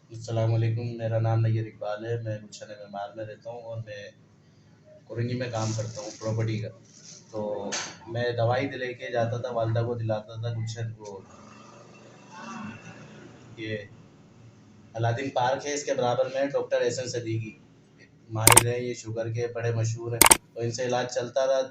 अस्सलाम वालेकुम। मेरा नाम नैयर इकबाल है। मैं गुलशन मेमार में रहता हूँ और मैं कुरंगी में काम करता हूँ प्रॉपर्टी का। तो मैं दवाई लेके जाता था, वालदा को दिलाता था गुलशन को। ये अलादीन पार्क है, इसके बराबर में डॉक्टर एहसन सदीकी माहिर है, ये शुगर के बड़े मशहूर हैं। तो इनसे इलाज चलता रहा,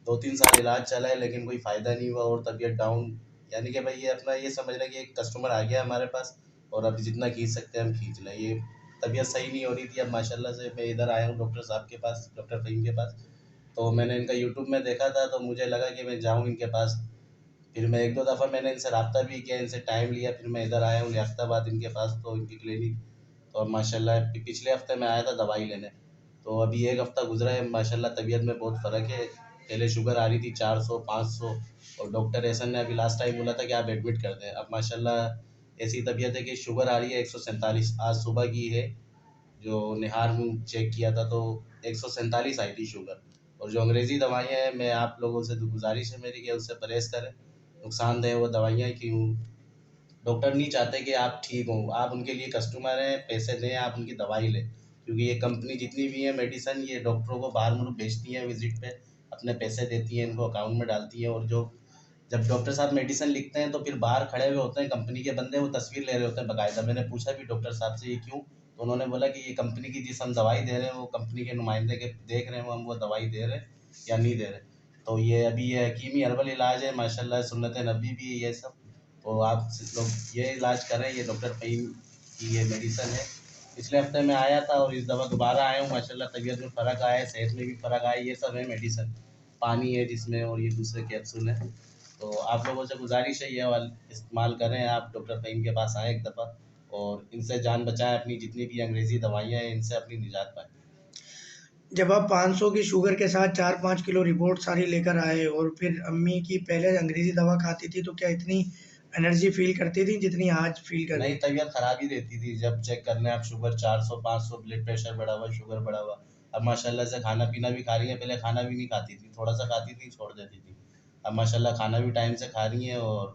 2-3 साल इलाज चला है लेकिन कोई फ़ायदा नहीं हुआ और तबीयत डाउन। यानी कि भाई ये अपना ये समझ लें कि एक कस्टमर आ गया हमारे पास और अब जितना खींच सकते हैं हम खींच लें। ये तबीयत सही नहीं हो रही थी। अब माशाल्लाह से मैं इधर आया हूँ डॉक्टर साहब के पास, डॉक्टर फ़हीम के पास। तो मैंने इनका यूट्यूब में देखा था तो मुझे लगा कि मैं जाऊँ इनके पास। फिर मैं 1-2 दफ़ा मैंने इनसे रब्ता भी किया, इनसे टाइम लिया, फिर मैं इधर आया हूँ लियाक़ताबाद इनके पास, तो इनकी क्लिनिक। तो अब माशाल्लाह पिछले हफ़्ते मैं आया था दवाई लेने, तो अभी 1 हफ़्ता गुज़रा है, माशाल्लाह तबीयत में बहुत फ़र्क है। पहले शुगर आ रही थी 400-500 और डॉक्टर एहसन ने अभी लास्ट टाइम बोला था कि आप एडमिट कर दें। अब माशाल्लाह ऐसी तबीयत है कि शुगर आ रही है 147। आज सुबह की है, जो निहार में चेक किया था तो 147 आई थी शुगर। और जो अंग्रेज़ी दवाइयाँ हैं, मैं आप लोगों से तो गुज़ारिश है मेरी कि उससे परहेज़ करें। नुकसानदेह वो दवाइयाँ क्यों, डॉक्टर नहीं चाहते कि आप ठीक हो, आप उनके लिए कस्टमर हैं, पैसे दें, आप उनकी दवाई लें। क्योंकि ये कंपनी जितनी भी है मेडिसन, ये डॉक्टरों को बाहर मुल्क भेजती है विज़िट पे, अपने पैसे देती हैं, इनको अकाउंट में डालती हैं। और जो जब डॉक्टर साहब मेडिसिन लिखते हैं तो फिर बाहर खड़े हुए होते हैं कंपनी के बंदे, वो तस्वीर ले रहे होते हैं बाकायदा। मैंने पूछा भी डॉक्टर साहब से ये क्यों, तो उन्होंने बोला कि ये कंपनी की जिस हम दवाई दे रहे हैं वो कंपनी के नुमाइंदे के देख रहे हैं हम वो दवाई दे रहे हैं या नहीं दे रहे। तो ये अभी ये हकीमी हर्बल इलाज है माशाल्लाह, सुन्नत नबी भी है ये सब। तो आप लोग ये इलाज करें, ये डॉक्टर फ़हीम की ये मेडिसन है। पिछले हफ्ते मैं आया था और इस दफ़ा दोबारा आया हूँ, माशाल्लाह तबीयत में फ़र्क आया है, सेहत में भी फ़र्क आया है। ये सब है मेडिसन, पानी है जिसमें और ये दूसरे कैप्सूल हैं। तो आप लोगों से गुजारिश है ये वाला इस्तेमाल करें, आप डॉक्टर फ़हीम के पास आएँ एक दफ़ा और इनसे जान बचाएँ, अपनी जितनी भी अंग्रेज़ी दवाइयाँ हैं इनसे अपनी निजात पाएँ। जब आप 500 की शुगर के साथ 4-5 किलो रिपोर्ट सारी लेकर आए और फिर अम्मी की पहले अंग्रेज़ी दवा खाती थी, तो क्या इतनी एनर्जी फ़ील करती थी जितनी आज फ़ील कर रही नहीं, हैं? तबीयत ख़राब ही रहती थी, जब चेक करने आप शुगर 400-500, ब्लड प्रेशर बढ़ा हुआ, शुगर बढ़ा हुआ। अब माशाल्लाह से खाना-पीना भी खा रही हैं, पहले खाना भी नहीं खाती थी, थोड़ा-सा खाती थी, छोड़ देती थी। अब माशाल्लाह खाना भी टाइम से खा रही हैं और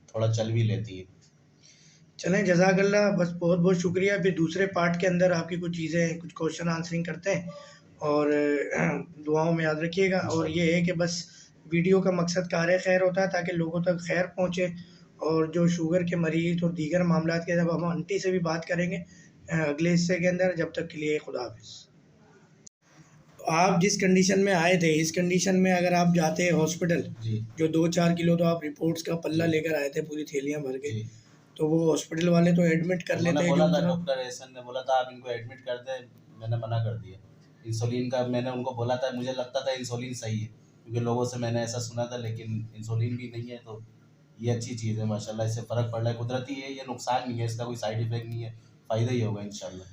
थोड़ा चल भी लेती हैं। चलें, जज़ाकल्लाह, बस बहुत-बहुत शुक्रिया। फिर दूसरे पार्ट के अंदर आपकी कुछ चीज़ें, कुछ क्वेश्चन आंसरिंग करते हैं और दुआओं में याद रखिएगा। और ये इंशाअल्लाह। है कि बस वीडियो का मकसद कार खैर होता है ताकि लोगों तक खैर पहुँचे। और जो शुगर के मरीज़ और दीगर मामलात के, जब हम आंटी से भी बात करेंगे अगले हिस्से के अंदर, जब तक के लिए खुदा हाफ़िज़। आप जिस कंडीशन में आए थे, इस कंडीशन में अगर आप जाते हॉस्पिटल, जी, जो 2-4 किलो तो आप रिपोर्ट्स का पल्ला जी, लेकर आए थे, पूरी थैलियाँ भर के, जी। तो वो हॉस्पिटल वाले तो एडमिट कर उन्होंने लेते हैं जो बोला था, उतना। डॉक्टर एहसन ने बोला था आप इनको एडमिट कर दें, मैंने मना कर दिया। इंसुलिन का मैंने उनको बोला था, मुझे लगता था इंसुलिन सही है, क्योंकि लोगों से मैंने ऐसा सुना था, लेकिन इंसुलिन भी नहीं है। तो ये अच्छी चीज़ है माशाल्लाह, इससे फ़र्क पड़ रहा है, कुदरती है, ये नुकसान नहीं है, इसका कोई साइड इफ़ेक्ट नहीं है, फ़ायदा ही होगा इंशाल्लाह।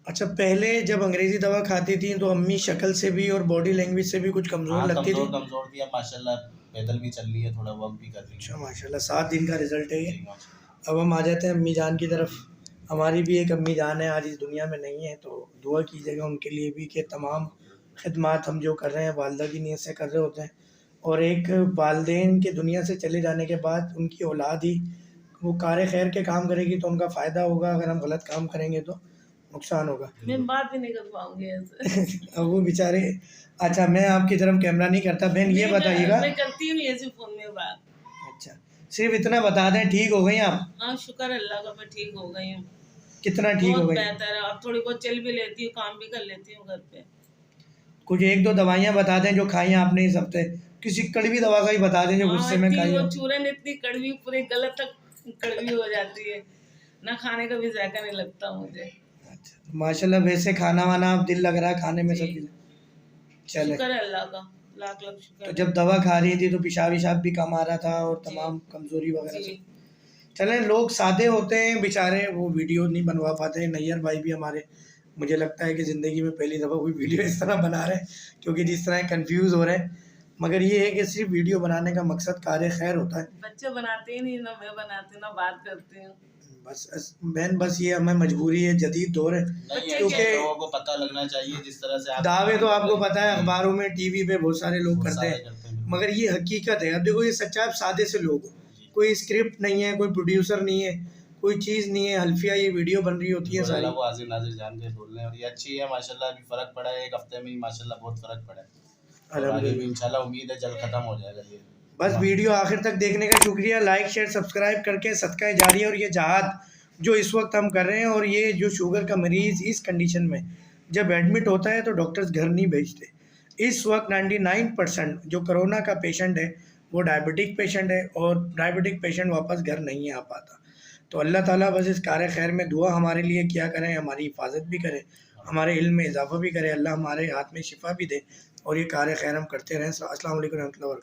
अच्छा, पहले जब अंग्रेज़ी दवा खाती थीं, तो अम्मी शक्ल से भी और बॉडी लैंग्वेज से भी कुछ कमज़ोर हाँ, लगती थीं? कमज़ोर थी, अब माशाल्लाह पैदल भी चल रही है, थोड़ा वॉक भी कर रही अच्छा, हैं। माशाल्लाह, 7 दिन का रिज़ल्ट है ये। जी, माशाल्लाह। अब हम आ जाते हैं अम्मी जान की तरफ। हमारी भी एक अम्मी जान है, आज इस दुनिया में नहीं है, तो दुआ कीजिएगा उनके लिए भी कि तमाम खिदमात हम जो कर रहे हैं वालिदा की नीयत से कर रहे होते हैं। और एक वालिदैन के दुनिया से चले जाने के बाद उनकी औलाद ही वो कार खैर के काम करेगी, तो उनका फ़ायदा होगा। अगर हम गलत काम करेंगे तो नुकसान होगा। मैं बात भी नहीं कर पाऊँगी ऐसे। अब वो बेचारे, अच्छा, मैं आपकी तरफ कैमरा नहीं करता। बहन ये नहीं, बताइएगा, मैं करती हूँ ऐसे फ़ोन में बात। अच्छा, सिर्फ़ इतना बता दें, ठीक हो गई आप? हाँ, शुक्र अल्लाह का, मैं ठीक हो गई हूँ। कितना ठीक हो बहुत गई? बेहतर है, अब थोड़ी बहुत चल भी लेती हूँ, काम भी कर लेती हूँ घर पे। कुछ 1-2 दवाइयाँ बता दें जो खाई हैं आपने इस हफ़्ते। किसी कड़वी दवा का ही बता दें जो हाँ, गुस्से में इतनी खाई वो हो। चूरन इतनी कड़वी, पूरे गले तक कड़वी हो जाती है, ना खाने का भी ज़ायका नहीं लगता मुझे। अच्छा, तो माशाल्लाह, वैसे खाना-वाना अब दिल लग रहा है खाने में जी, सब चीज़ें? चलें, शुक्र है अल्लाह का, लाख-लाख तो शुक्र है। जब दवा खा रही थी तो पेशाब-वेशाब भी कम आ रहा था और जी, तमाम कमज़ोरी वग़ैरह जी, सब? चलें, लोग सादे होते हैं बेचारे, वो वीडियो नहीं बनवा पाते हैं। नैयर भाई भी हमारे, मुझे लगता है कि ज़िंदगी में पहली दफ़ा कोई वीडियो इस तरह बना रहे हैं, क्योंकि जिस तरह कन्फ्यूज़ हो रहे हैं। मगर ये है कि सिर्फ़ वीडियो बनाने का मकसद कार खैर होता है। बच्चे बनाते ही नहीं, ना मैं बनाती हूँ, ना बात करती हूँ। बहन, बस ये हमें मजबूरी है, जदीद दौर है। नहीं, बच्चे ऐसे क्या, क्योंकि लोगों को पता लगना चाहिए जिस तरह से आप दावे तो काम कर आपको रहे हैं। पता है, जी, अखबारों में, टीवी पे बहुत सारे लोग बहुत करते सारे हैं, करते हैं, बिल्कुल। मगर ये हकीकत है। अब देखो, ये सच्चा, आप सादे से लोग हो, जी, कोई स्क्रिप्ट नहीं है, कोई प्रोड्यूसर नहीं है, कोई चीज़ नहीं है, हल्फिया ये वीडियो बन रही होती है बिल्कुल, सारी। अल्लाह को हाजिर नाजिर जान के बोल रहे हैं, और ये अच्छी है माशाल्लाह। अभी फ़र्क पड़ा है, एक हफ्ते में ही माशाल्लाह बहुत फ़र्क पड़ा है, और आगे भी अल्हम्दुलिल्लाह। इंशाल्लाह उम्मीद है जल्द ख़त्म हो जाएगा ये। बस वीडियो आखिर तक देखने का शुक्रिया। लाइक शेयर सब्सक्राइब करके सदका जारी और ये जहाद जो इस वक्त हम कर रहे हैं, और ये जो शुगर का मरीज़ इस कंडीशन में जब एडमिट होता है तो डॉक्टर्स घर नहीं भेजते। इस वक्त 99% जो कोरोना का पेशेंट है वो डायबिटिक पेशेंट है, और डायबिटिक पेशेंट वापस घर नहीं आ पाता। तो अल्लाह ताला बस इस कार्य खैर में दुआ हमारे लिए किया करें, हमारी हिफाजत भी करें, हमारे इल्म में इजाफ़ा भी करे, अल्लाह हमारे हाथ में शिफा भी दे, और ये कार्य खैर हम करते रहें। अस्सलाम वालेकुम रहमतुल्लाहि व बरकातहू।